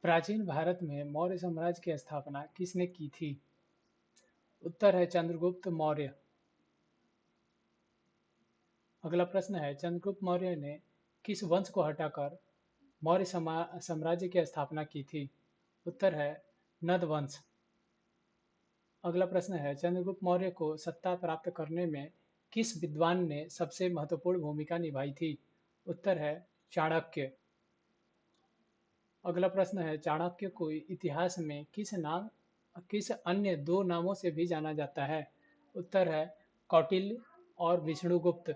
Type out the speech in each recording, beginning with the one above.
प्राचीन भारत में मौर्य साम्राज्य की स्थापना किसने की थी? उत्तर है चंद्रगुप्त मौर्य। अगला प्रश्न है चंद्रगुप्त मौर्य ने किस वंश को हटाकर मौर्य साम्राज्य की स्थापना की थी? उत्तर है नंद वंश। अगला प्रश्न है चंद्रगुप्त मौर्य को सत्ता प्राप्त करने में किस विद्वान ने सबसे महत्वपूर्ण भूमिका निभाई थी? उत्तर है चाणक्य। अगला प्रश्न है चाणक्य को इतिहास में किस अन्य दो नामों से भी जाना जाता है? उत्तर है कौटिल्य और विष्णुगुप्त।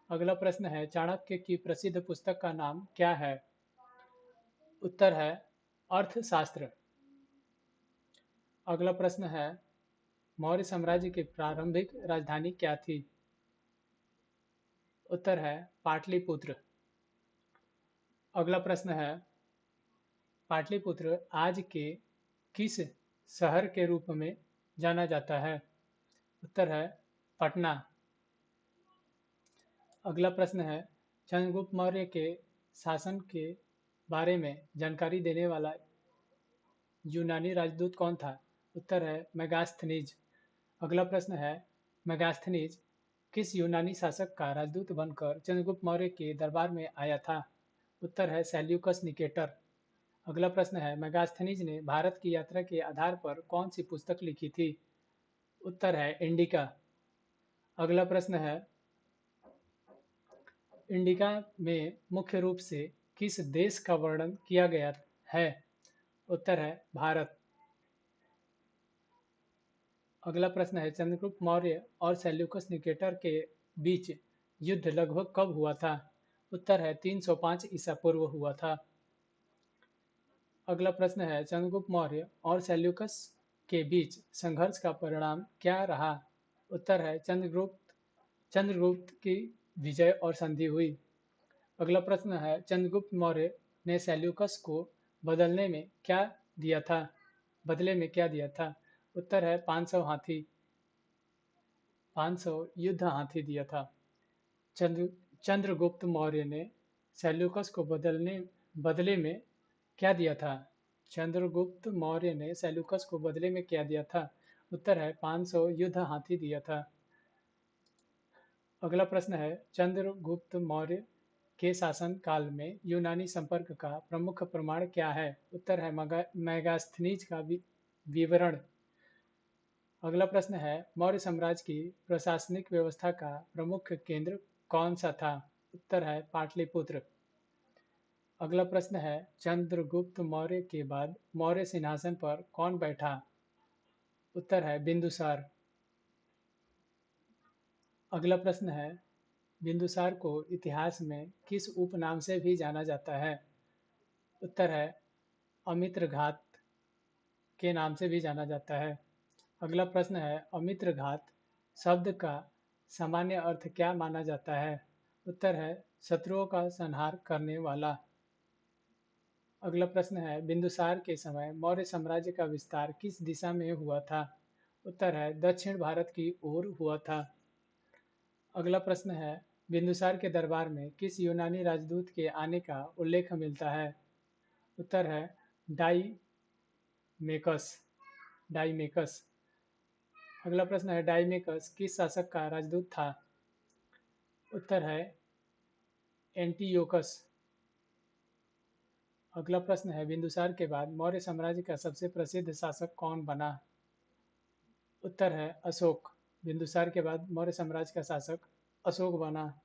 अगला प्रश्न है चाणक्य की प्रसिद्ध पुस्तक का नाम क्या है? उत्तर है अर्थशास्त्र। अगला प्रश्न है मौर्य साम्राज्य की प्रारंभिक राजधानी क्या थी? उत्तर है पाटलिपुत्र। अगला प्रश्न है पाटलिपुत्र आज के किस शहर के रूप में जाना जाता है? उत्तर है पटना। अगला प्रश्न है चंद्रगुप्त मौर्य के शासन के बारे में जानकारी देने वाला यूनानी राजदूत कौन था? उत्तर है मेगास्थनीज। अगला प्रश्न है मेगास्थनीज किस यूनानी शासक का राजदूत बनकर चंद्रगुप्त मौर्य के दरबार में आया था? उत्तर है सेल्यूकस निकेटर। अगला प्रश्न है मेगास्थनीज ने भारत की यात्रा के आधार पर कौन सी पुस्तक लिखी थी? उत्तर है इंडिका। अगला प्रश्न है इंडिका में मुख्य रूप से किस देश का वर्णन किया गया है? उत्तर है भारत। अगला प्रश्न है चंद्रगुप्त मौर्य और सेल्यूकस निकेटर के बीच युद्ध लगभग कब हुआ था? उत्तर है 305 ईसा पूर्व हुआ था। अगला प्रश्न है चंद्रगुप्त मौर्य और सेल्यूकस के बीच संघर्ष का परिणाम क्या रहा? उत्तर है चंद्रगुप्त की विजय और संधि हुई। अगला प्रश्न है चंद्रगुप्त मौर्य ने सेल्यूकस को बदलने में क्या दिया था बदले में क्या दिया था? उत्तर है 500 युद्ध हाथी दिया था। चंद्रगुप्त मौर्य ने सेल्यूकस को बदले में क्या दिया था? चंद्रगुप्त मौर्य ने सेल्यूकस को बदले में क्या दिया था? उत्तर है 500 युद्ध हाथी दिया था। अगला प्रश्न है चंद्रगुप्त मौर्य के शासन काल में यूनानी संपर्क का प्रमुख प्रमाण क्या है? उत्तर है मेगास्थनीज का विवरण। अगला प्रश्न है मौर्य साम्राज्य की प्रशासनिक व्यवस्था का प्रमुख केंद्र कौन सा था? उत्तर है पाटलिपुत्र। अगला प्रश्न है चंद्रगुप्त मौर्य के बाद मौर्य सिंहासन पर कौन बैठा? उत्तर है बिंदुसार। अगला प्रश्न है बिंदुसार को इतिहास में किस उपनाम से भी जाना जाता है? उत्तर है अमित्रघात के नाम से भी जाना जाता है। अगला प्रश्न है अमित्रघात शब्द का सामान्य अर्थ क्या माना जाता है? उत्तर है शत्रुओं का संहार करने वाला। अगला प्रश्न है बिंदुसार के समय मौर्य साम्राज्य का विस्तार किस दिशा में हुआ था? उत्तर है दक्षिण भारत की ओर हुआ था। अगला प्रश्न है बिंदुसार के दरबार में किस यूनानी राजदूत के आने का उल्लेख मिलता है? उत्तर है डाईमेकस डाईमेकस। अगला प्रश्न है डाईमेकस किस शासक का राजदूत था? उत्तर है एंटीयोकस। अगला प्रश्न है बिंदुसार के बाद मौर्य साम्राज्य का सबसे प्रसिद्ध शासक कौन बना? उत्तर है अशोक। बिंदुसार के बाद मौर्य साम्राज्य का शासक अशोक बना।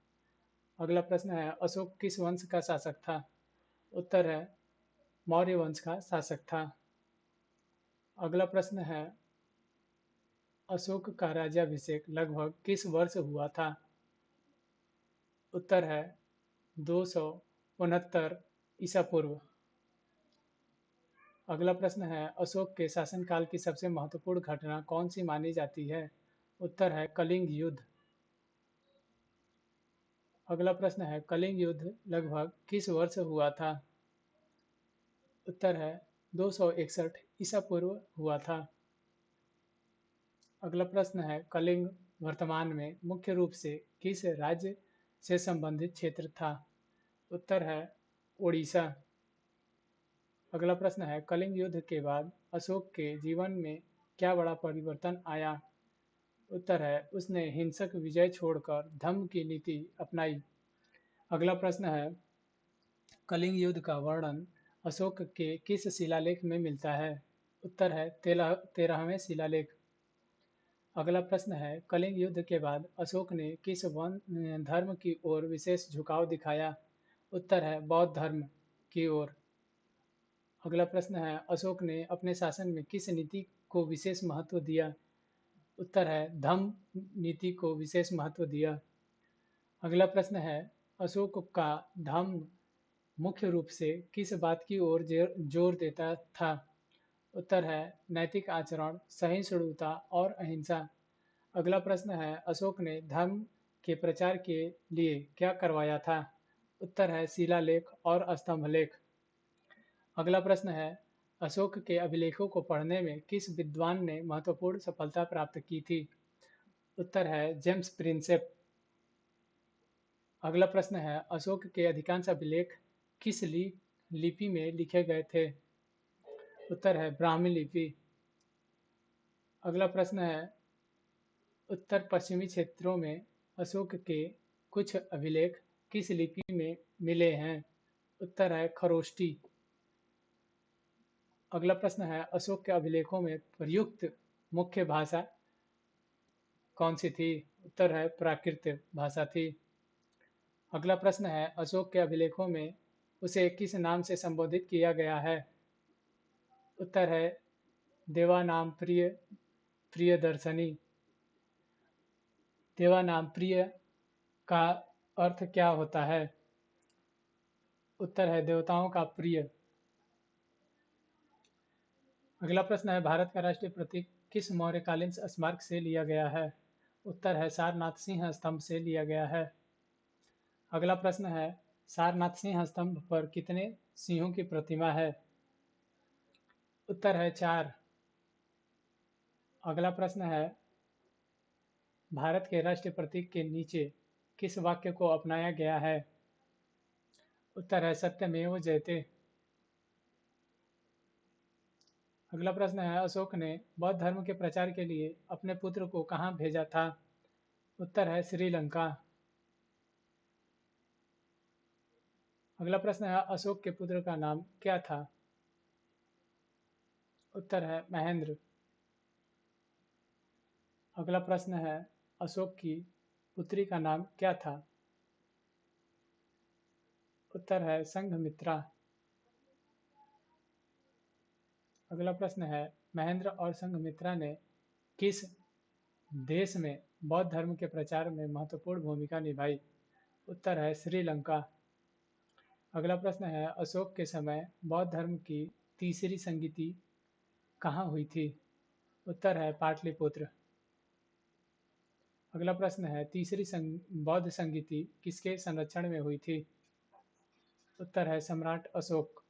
अगला प्रश्न है अशोक किस वंश का शासक था? उत्तर है मौर्य वंश का शासक था। अगला प्रश्न है अशोक का राज्याभिषेक लगभग किस वर्ष हुआ था? उत्तर है 269 ईसा पूर्व। अगला प्रश्न है अशोक के शासनकाल की सबसे महत्वपूर्ण घटना कौन सी मानी जाती है? उत्तर है कलिंग युद्ध। अगला प्रश्न है कलिंग युद्ध लगभग किस वर्ष हुआ था? उत्तर है 261 ईसा पूर्व हुआ था। अगला प्रश्न है कलिंग वर्तमान में मुख्य रूप से किस राज्य से संबंधित क्षेत्र था? उत्तर है ओडिशा। अगला प्रश्न है, कलिंग युद्ध के बाद अशोक के जीवन में क्या बड़ा परिवर्तन आया? उत्तर है, उसने हिंसक विजय छोड़कर धम्म की नीति अपनाई। अगला प्रश्न है, कलिंग युद्ध का वर्णन अशोक के किस शिलालेख में मिलता है? उत्तर है, 13वें शिलालेख। अगला प्रश्न है, कलिंग युद्ध के बाद अशोक ने किस वन धर्म की ओर विशेष झुकाव दिखाया? उत्तर है, बौद्ध धर्म की ओर। अगला प्रश्न है, अशोक ने अपने शासन में किस नीति को विशेष महत्व दिया? उत्तर है, धम्म नीति को विशेष महत्व दिया। अगला प्रश्न है, अशोक का धम्म मुख्य रूप से किस बात की ओर जोर देता था? उत्तर है, नैतिक आचरण, सहिष्णुता और अहिंसा। अगला प्रश्न है, अशोक ने धर्म के प्रचार के लिए क्या करवाया था? उत्तर है, शिलालेख और स्तंभलेख। अगला प्रश्न है, अशोक के अभिलेखों को पढ़ने में किस विद्वान ने महत्वपूर्ण सफलता प्राप्त की थी? उत्तर है, जेम्स प्रिंसेप। अगला प्रश्न है, अशोक के अधिकांश अभिलेख किस लिपि में लिखे गए थे? उत्तर है, ब्राह्मी लिपि। अगला प्रश्न है, उत्तर पश्चिमी क्षेत्रों में अशोक के कुछ अभिलेख किस लिपि में मिले हैं? उत्तर है, खरोष्टी। अगला प्रश्न है, अशोक के अभिलेखों में प्रयुक्त मुख्य भाषा कौन सी थी? उत्तर है, प्राकृत भाषा थी। अगला प्रश्न है, अशोक के अभिलेखों में उसे किस नाम से संबोधित किया गया है? उत्तर है, देवानाम प्रियदर्शनी। देवानाम प्रिय का अर्थ क्या होता है? उत्तर है, देवताओं का प्रिय। अगला प्रश्न है, भारत का राष्ट्रीय प्रतीक किस मौर्यकालीन स्मारक से लिया गया है? उत्तर है, सारनाथ सिंह स्तंभ से लिया गया है। अगला प्रश्न है, सारनाथ सिंह स्तंभ पर कितने सिंहों की प्रतिमा है? उत्तर है, 4। अगला प्रश्न है, भारत के राष्ट्रीय प्रतीक के नीचे किस वाक्य को अपनाया गया है? उत्तर है, सत्यमेव जयते। अगला प्रश्न है, अशोक ने बौद्ध धर्म के प्रचार के लिए अपने पुत्र को कहाँ भेजा था? उत्तर है, श्रीलंका। अगला प्रश्न है, अशोक के पुत्र का नाम क्या था? उत्तर है, महेंद्र। अगला प्रश्न है, अशोक की पुत्री का नाम क्या था? उत्तर है, संघमित्रा। अगला प्रश्न है, महेंद्र और संघमित्रा ने किस देश में बौद्ध धर्म के प्रचार में महत्वपूर्ण भूमिका निभाई? उत्तर है, श्रीलंका। अगला प्रश्न है, अशोक के समय बौद्ध धर्म की तीसरी संगीति कहाँ हुई थी? उत्तर है, पाटलिपुत्र। अगला प्रश्न है, तीसरी बौद्ध संगीति किसके संरक्षण में हुई थी? उत्तर है, सम्राट अशोक।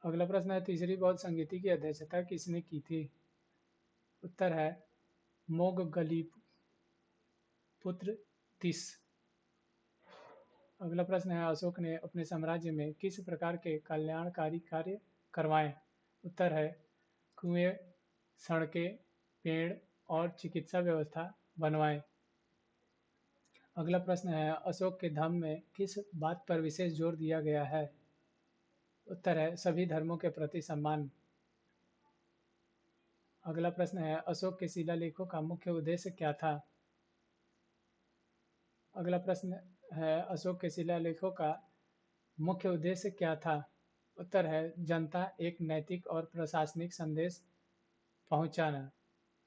अगला प्रश्न है, तीसरी बौद्ध संगीति की अध्यक्षता किसने की थी? उत्तर है, मोगगलीपुत्र तिस। अगला प्रश्न है, अशोक ने अपने साम्राज्य में किस प्रकार के कल्याणकारी कार्य करवाए? उत्तर है, कुएं, सड़कें, पेड़ और चिकित्सा व्यवस्था बनवाए। अगला प्रश्न है, अशोक के धम्म में किस बात पर विशेष जोर दिया गया है? उत्तर है, सभी धर्मों के प्रति सम्मान। अगला प्रश्न है, अशोक के शिलालेखों का मुख्य उद्देश्य क्या था? अगला प्रश्न है, अशोक के शिलालेखों का मुख्य उद्देश्य क्या था? उत्तर है, जनता एक नैतिक और प्रशासनिक संदेश पहुंचाना।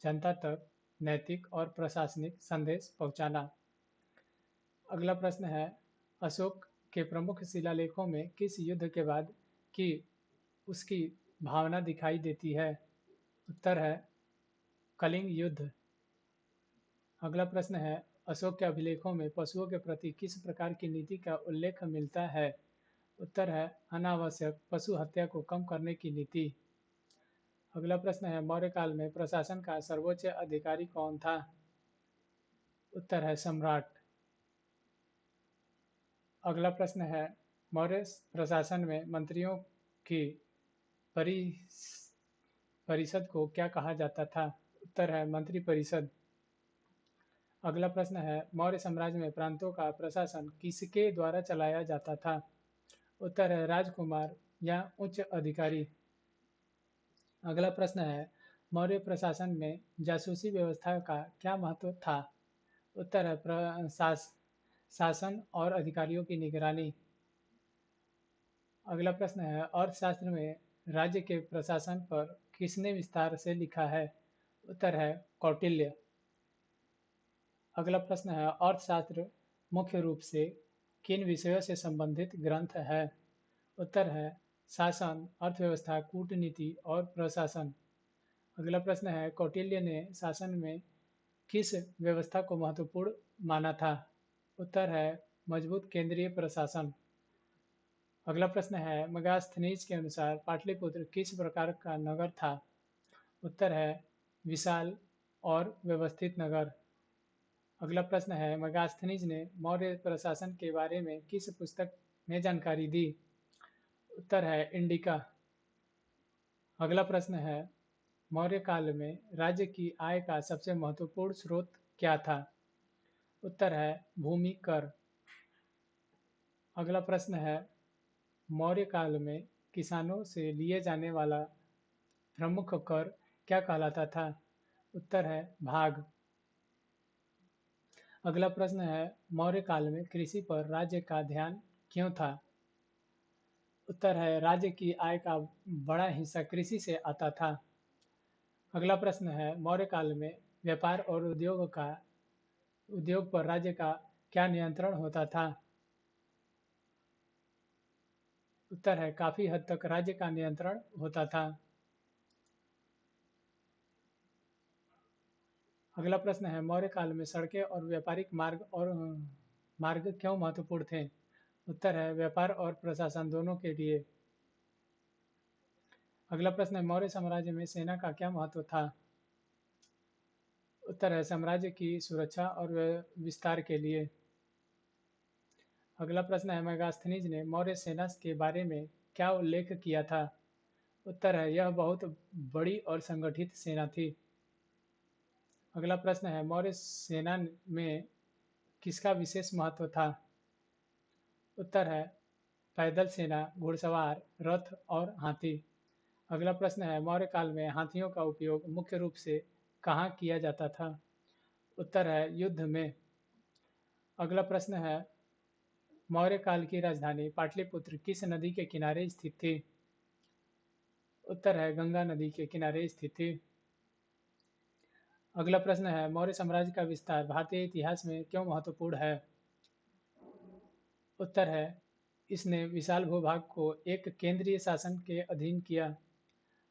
जनता तक नैतिक और प्रशासनिक संदेश पहुंचाना। अगला प्रश्न है, अशोक के प्रमुख शिलालेखों में किस युद्ध के बाद की उसकी भावना दिखाई देती है? उत्तर है, कलिंग युद्ध। अगला प्रश्न है, अशोक के अभिलेखों में पशुओं के प्रति किस प्रकार की नीति का उल्लेख मिलता है? उत्तर है, अनावश्यक पशु हत्या को कम करने की नीति। अगला प्रश्न है, मौर्य काल में प्रशासन का सर्वोच्च अधिकारी कौन था? उत्तर है, सम्राट। अगला प्रश्न है, मौर्य प्रशासन में मंत्रियों की परिषद को क्या कहा जाता था? उत्तर है मंत्री परिषद। अगला प्रश्न है मौर्य साम्राज्य में प्रांतों का प्रशासन किसके द्वारा चलाया जाता था? उत्तर है राजकुमार या उच्च अधिकारी। अगला प्रश्न है मौर्य प्रशासन में जासूसी व्यवस्था का क्या महत्व था? उत्तर है शासन और अधिकारियों की निगरानी। अगला प्रश्न है अर्थशास्त्र में राज्य के प्रशासन पर किसने विस्तार से लिखा है? उत्तर है कौटिल्य। अगला प्रश्न है अर्थशास्त्र मुख्य रूप से किन विषयों से संबंधित ग्रंथ है? उत्तर है शासन, अर्थव्यवस्था, कूटनीति और प्रशासन। अगला प्रश्न है कौटिल्य ने शासन में किस व्यवस्था को महत्वपूर्ण माना था? उत्तर है मजबूत केंद्रीय प्रशासन। अगला प्रश्न है मेगास्थनीज के अनुसार पाटलिपुत्र किस प्रकार का नगर था? उत्तर है विशाल और व्यवस्थित नगर। अगला प्रश्न है मेगास्थनीज ने मौर्य प्रशासन के बारे में किस पुस्तक में जानकारी दी? उत्तर है इंडिका। अगला प्रश्न है मौर्य काल में राज्य की आय का सबसे महत्वपूर्ण स्रोत क्या था? उत्तर है भूमि कर। अगला प्रश्न है मौर्य काल में किसानों से लिए जाने वाला प्रमुख कर क्या कहलाता था? उत्तर है भाग। अगला प्रश्न है मौर्य काल में कृषि पर राज्य का ध्यान क्यों था? उत्तर है राज्य की आय का बड़ा हिस्सा कृषि से आता था। अगला प्रश्न है मौर्य काल में व्यापार और उद्योग पर राज्य का क्या नियंत्रण होता था? उत्तर है काफी हद तक राज्य का नियंत्रण होता था। अगला प्रश्न है मौर्य काल में सड़कें और व्यापारिक मार्ग क्यों महत्वपूर्ण थे? उत्तर है व्यापार और प्रशासन दोनों के लिए। अगला प्रश्न है मौर्य साम्राज्य में सेना का क्या महत्व था? उत्तर है साम्राज्य की सुरक्षा और विस्तार के लिए। अगला प्रश्न है मेगास्थनीज ने मौर्य सेना के बारे में क्या उल्लेख किया था? उत्तर है यह बहुत बड़ी और संगठित सेना थी। अगला प्रश्न है मौर्य सेना में किसका विशेष महत्व था? उत्तर है पैदल सेना, घुड़सवार, रथ और हाथी। अगला प्रश्न है मौर्य काल में हाथियों का उपयोग मुख्य रूप से कहाँ किया जाता था? उत्तर है युद्ध में। अगला प्रश्न है मौर्य काल की राजधानी पाटलिपुत्र किस नदी के किनारे स्थित थी? उत्तर है गंगा नदी के किनारे स्थित थी। अगला प्रश्न है मौर्य साम्राज्य का विस्तार भारतीय इतिहास में क्यों महत्वपूर्ण है? उत्तर है इसने विशाल भूभाग को एक केंद्रीय शासन के अधीन किया।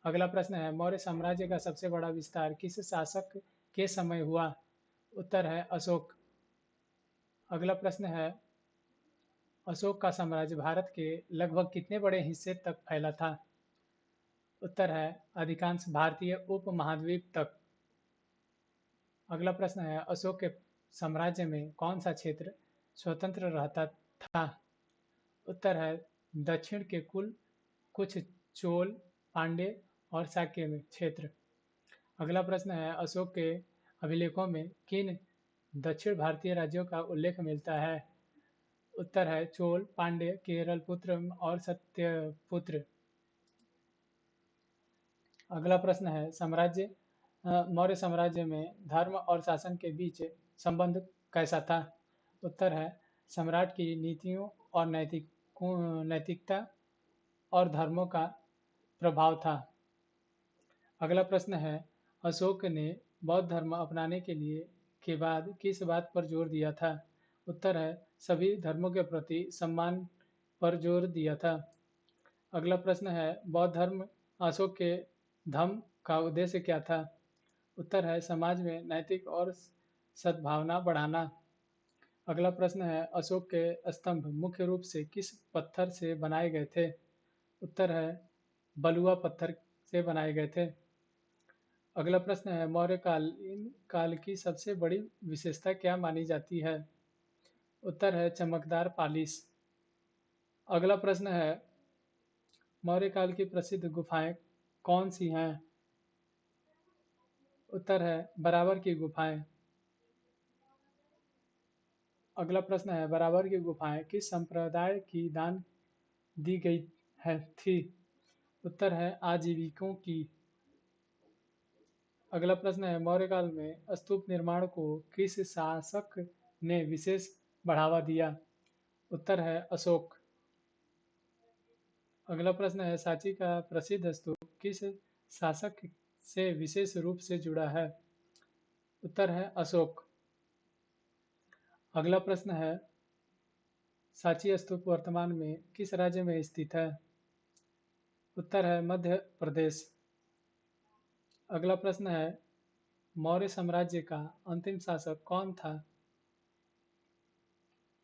अगला प्रश्न है मौर्य साम्राज्य का सबसे बड़ा विस्तार किस शासक के समय हुआ? उत्तर है अशोक। अगला प्रश्न है अशोक का साम्राज्य भारत के लगभग कितने बड़े हिस्से तक फैला था? उत्तर है अधिकांश भारतीय उपमहाद्वीप तक। अगला प्रश्न है अशोक के साम्राज्य में कौन सा क्षेत्र स्वतंत्र रहता था? उत्तर है दक्षिण के कुछ चोल, पांड्य और शाक्य में क्षेत्र। अगला प्रश्न है अशोक के अभिलेखों में किन दक्षिण भारतीय राज्यों का उल्लेख मिलता है? उत्तर है चोल, पांड्य, केरलपुत्र और सत्यपुत्र। अगला प्रश्न है मौर्य साम्राज्य में धर्म और शासन के बीच संबंध कैसा था? उत्तर है सम्राट की नीतियों और नैतिकता और धर्मों का प्रभाव था। अगला प्रश्न है अशोक ने बौद्ध धर्म अपनाने के बाद किस बात पर जोर दिया था? उत्तर है सभी धर्मों के प्रति सम्मान पर जोर दिया था। अगला प्रश्न है बौद्ध धर्म अशोक के धम्म का उद्देश्य क्या था? उत्तर है समाज में नैतिक और सद्भावना बढ़ाना। अगला प्रश्न है अशोक के स्तंभ मुख्य रूप से किस पत्थर से बनाए गए थे? उत्तर है बलुआ पत्थर से बनाए गए थे। अगला प्रश्न है मौर्य काल की सबसे बड़ी विशेषता क्या मानी जाती है? उत्तर है चमकदार पालिश। अगला प्रश्न है, मौर्य काल की प्रसिद्ध गुफाएं कौन सी हैं? उत्तर है बराबर की गुफाएं। अगला प्रश्न है, बराबर की गुफाएं किस संप्रदाय की दान दी गई थी? उत्तर है आजीविकों की। अगला प्रश्न है, मौर्य काल में स्तूप निर्माण को किस शासक ने विशेष बढ़ावा दिया? उत्तर है अशोक। अगला प्रश्न है, सांची का प्रसिद्ध स्तूप किस शासक से विशेष रूप से जुड़ा है? उत्तर है अशोक। अगला प्रश्न है, सांची स्तूप वर्तमान में किस राज्य में स्थित है? उत्तर है मध्य प्रदेश। अगला प्रश्न है, मौर्य साम्राज्य का अंतिम शासक कौन था?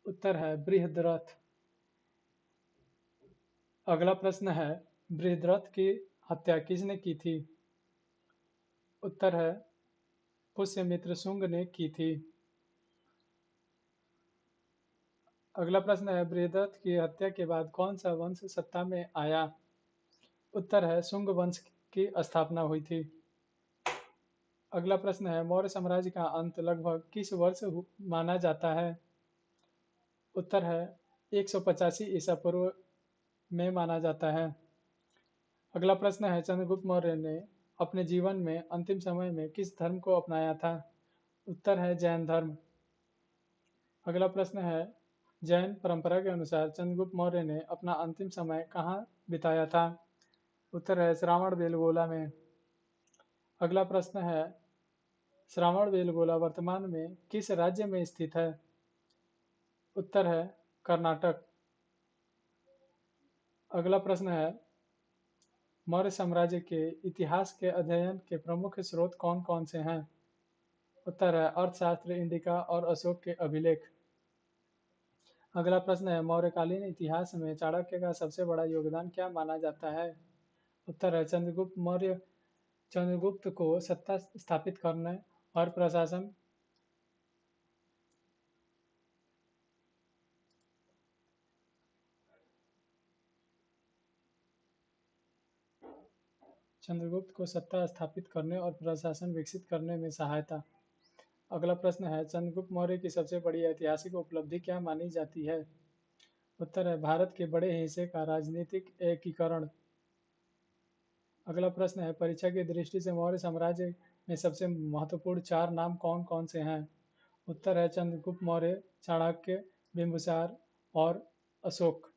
उत्तर है बृहद्रथ। अगला प्रश्न है, बृहद्रथ की हत्या किसने की थी? उत्तर है पुष्यमित्र शुंग ने की थी। अगला प्रश्न है, बृहद्रथ की हत्या के बाद कौन सा वंश सत्ता में आया? उत्तर है शुंग वंश की स्थापना हुई थी। अगला प्रश्न है, मौर्य साम्राज्य का अंत लगभग किस वर्ष माना जाता है? उत्तर है 185 ईसा पूर्व में माना जाता है। अगला प्रश्न है, चंद्रगुप्त मौर्य ने अपने जीवन में अंतिम समय में किस धर्म को अपनाया था? उत्तर है जैन धर्म। अगला प्रश्न है, जैन परंपरा के अनुसार चंद्रगुप्त मौर्य ने अपना अंतिम समय कहाँ बिताया था? उत्तर है श्रावण बेलगोला में। अगला प्रश्न है, श्रावण बेलगोला वर्तमान में किस राज्य में स्थित है? उत्तर है कर्नाटक। अगला प्रश्न है, मौर्य साम्राज्य के इतिहास के अध्ययन के प्रमुख स्रोत कौन कौन से हैं? उत्तर है अर्थशास्त्र, इंडिका और अशोक के अभिलेख। अगला प्रश्न है, मौर्यकालीन इतिहास में चाणक्य का सबसे बड़ा योगदान क्या माना जाता है? उत्तर है चंद्रगुप्त मौर्य चंद्रगुप्त को सत्ता स्थापित करने और प्रशासन चंद्रगुप्त को सत्ता स्थापित करने और प्रशासन विकसित करने में सहायता। अगला प्रश्न है, चंद्रगुप्त मौर्य की सबसे बड़ी ऐतिहासिक उपलब्धि क्या मानी जाती है? उत्तर है भारत के बड़े हिस्से का राजनीतिक एकीकरण। अगला प्रश्न है, परीक्षा की दृष्टि से मौर्य साम्राज्य में सबसे महत्वपूर्ण चार नाम कौन कौन से हैं? उत्तर है चंद्रगुप्त मौर्य, चाणक्य, बिंदुसार और अशोक।